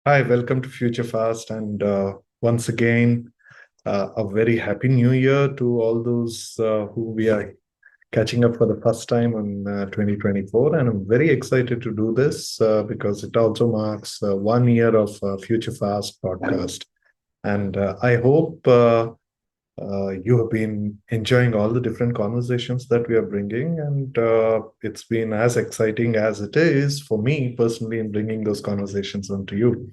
Hi, welcome to FutureFast, and once again, a very happy new year to all those who we are catching up for the first time on 2024. And I'm very excited to do this because it also marks 1 year of FutureFast podcast. And I hope you have been enjoying all the different conversations that we are bringing, and it's been as exciting as it is for me personally in bringing those conversations onto you.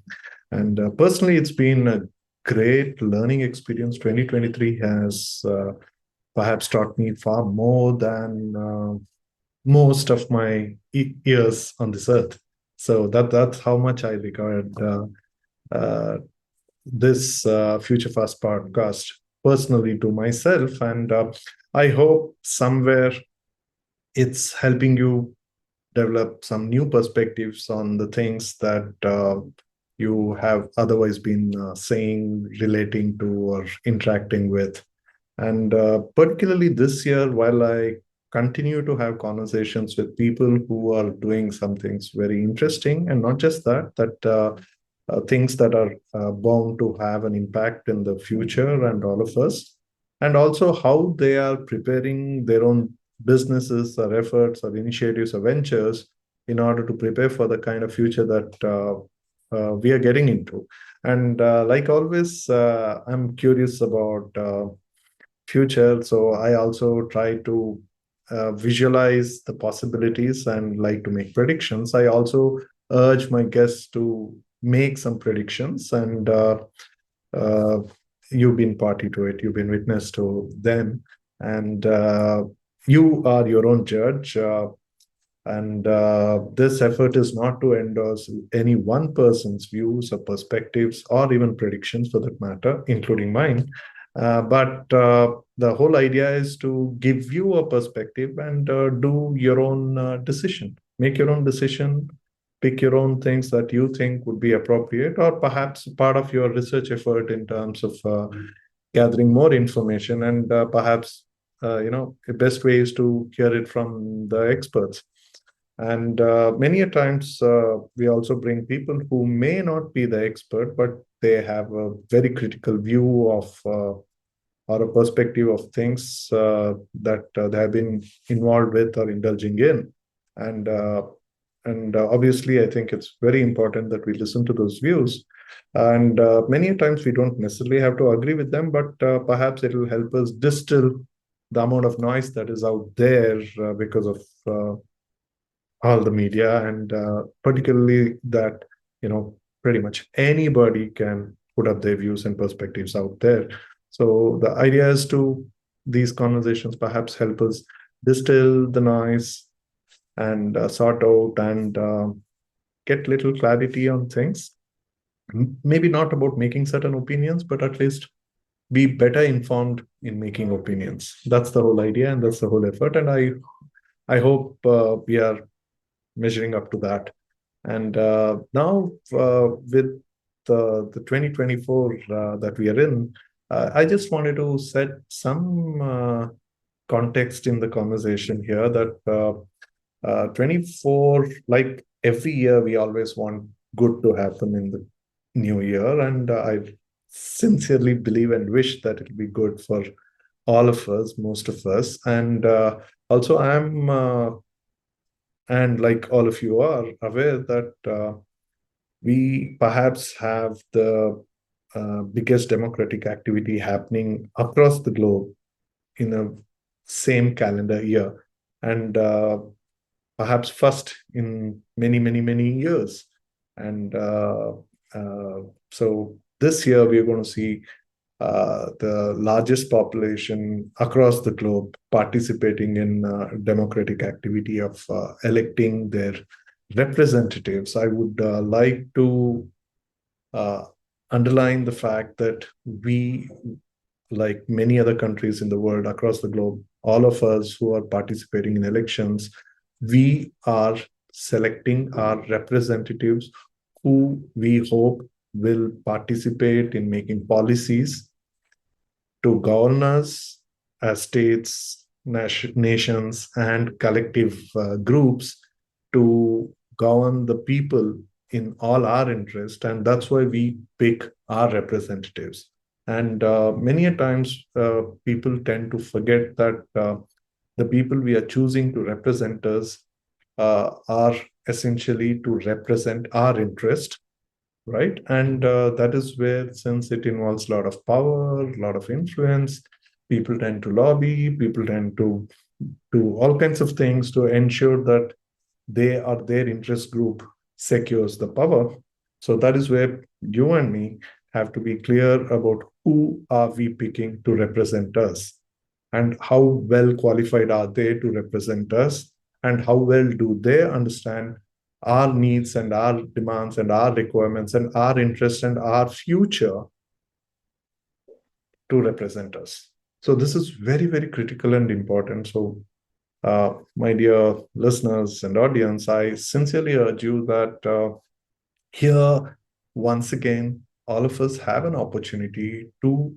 And personally, it's been a great learning experience. 2023 has perhaps taught me far more than most of my years on this earth. So that's how much I regard uh, this Future Fast podcast personally to myself. And I hope somewhere it's helping you develop some new perspectives on the things that you have otherwise been saying, relating to, or interacting with. And particularly this year, while I continue to have conversations with people who are doing some things very interesting, and not just that, things that are bound to have an impact in the future and all of us, and also how they are preparing their own businesses or efforts or initiatives or ventures in order to prepare for the kind of future that we are getting into. And like always, I'm curious about future, so I also try to visualize the possibilities and like to make predictions. I also urge my guests to make some predictions, and uh, you've been party to it, you've been witness to them, and you are your own judge. And this effort is not to endorse any one person's views or perspectives or even predictions for that matter, including mine. But the whole idea is to give you a perspective and do your own decision, make your own decision, pick your own things that you think would be appropriate, or perhaps part of your research effort in terms of gathering more information. And perhaps, the best way is to hear it from the experts. And many a times we also bring people who may not be the expert, but they have a very critical view of or a perspective of things that they have been involved with or indulging in. And obviously, I think it's very important that we listen to those views. And many a times we don't necessarily have to agree with them, but perhaps it will help us distill the amount of noise that is out there because of all the media, and particularly that pretty much anybody can put up their views and perspectives out there. So the idea is to these conversations perhaps help us distill the noise and sort out and get little clarity on things. Maybe not about making certain opinions, but at least be better informed in making opinions. That's the whole idea, and that's the whole effort. And I hope we are measuring up to that. And now, with the 2024 that we are in, I just wanted to set some context in the conversation here that 24, like every year, we always want good to happen in the new year. And I sincerely believe and wish that it'll be good for all of us, most of us. And also, and like all of you are aware that we perhaps have the biggest democratic activity happening across the globe in a same calendar year, and perhaps first in many, many, many years. And uh, so this year we're going to see the largest population across the globe participating in democratic activity of electing their representatives. I would like to uh, underline the fact that we, like many other countries in the world across the globe, all of us who are participating in elections, we are selecting our representatives who we hope will participate in making policies to govern us as states, nations, and collective groups to govern the people in all our interest, and that's why we pick our representatives. And many a times, people tend to forget that the people we are choosing to represent us are essentially to represent our interest, right? And that is where, since it involves a lot of power, a lot of influence, people tend to lobby, people tend to do all kinds of things to ensure that they or their interest group secures the power. So that is where you and me have to be clear about who are we picking to represent us, and how well qualified are they to represent us, and how well do they understand our needs and our demands and our requirements and our interests and our future to represent us. So this is very, very critical and important. So my dear listeners and audience, I sincerely urge you that here, once again, all of us have an opportunity to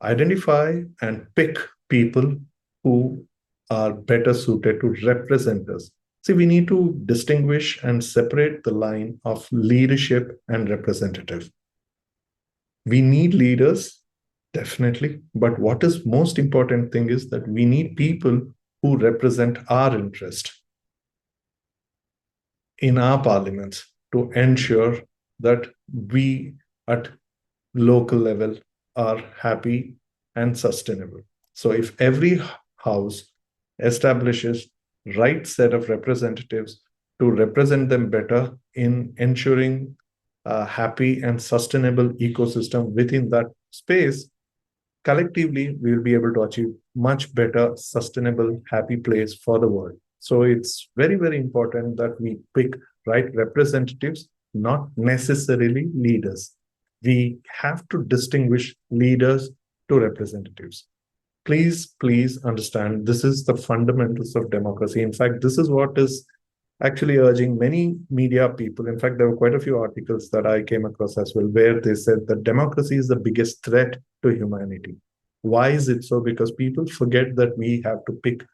identify and pick people who are better suited to represent us. See, we need to distinguish and separate the line of leadership and representative. We need leaders, definitely, but what is most important thing is that we need people who represent our interest in our parliaments to ensure that we at local level are happy and sustainable. So if every house establishes right set of representatives to represent them better in ensuring a happy and sustainable ecosystem within that space, collectively we will be able to achieve much better, sustainable, happy place for the world. So it's very, very important that we pick right representatives, not necessarily leaders. We have to distinguish leaders to representatives. Please understand, this is the fundamentals of democracy. In fact, this is what is actually urging many media people. In fact, there were quite a few articles that I came across as well, where they said that democracy is the biggest threat to humanity. Why is it so? Because people forget that we have to pick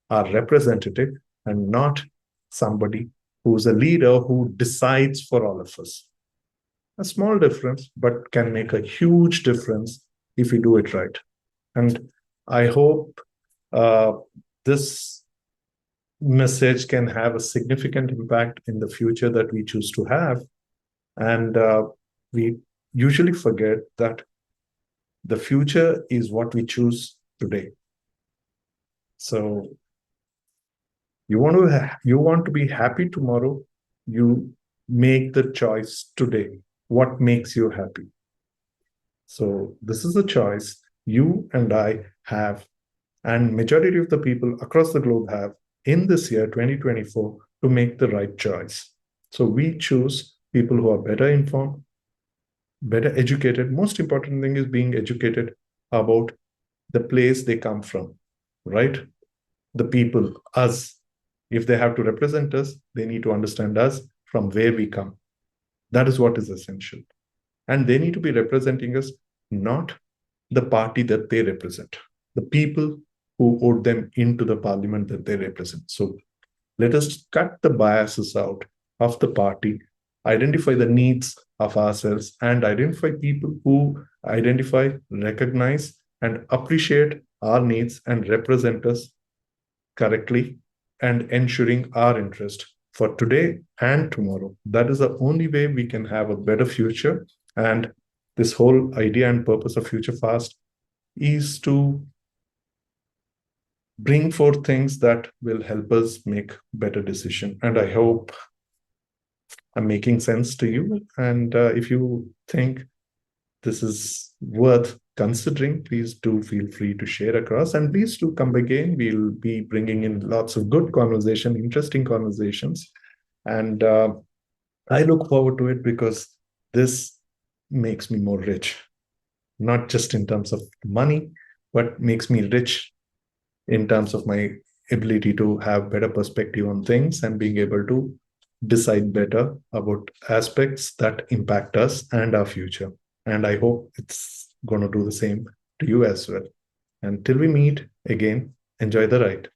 our representative and not somebody who's a leader who decides for all of us. A small difference, but can make a huge difference if we do it right. And I hope this message can have a significant impact in the future that we choose to have. And we usually forget that the future is what we choose today. So you want to be happy tomorrow, you make the choice today. What makes you happy? So this is a choice you and I have, and majority of the people across the globe have in this year 2024 to make the right choice. So we choose people who are better informed, better educated. Most important thing is being educated about the place they come from, right? The people, us. If they have to represent us, they need to understand us from where we come. That is what is essential. And they need to be representing us, not the party that they represent, the people who vote them into the parliament that they represent. So let us cut the biases out of the party, identify the needs of ourselves, and identify people who identify, recognize, and appreciate our needs and represent us correctly and ensuring our interest for today and tomorrow. That is the only way we can have a better future. And this whole idea and purpose of FutureFast is to bring forth things that will help us make better decisions. And I hope I'm making sense to you. And if you think this is worth considering, please do feel free to share across. And please do come again. We'll be bringing in lots of good conversation, interesting conversations. And I look forward to it because this makes me more rich, not just in terms of money, but makes me rich in terms of my ability to have better perspective on things and being able to decide better about aspects that impact us and our future. And I hope it's going to do the same to you as well. Until we meet again, enjoy the ride.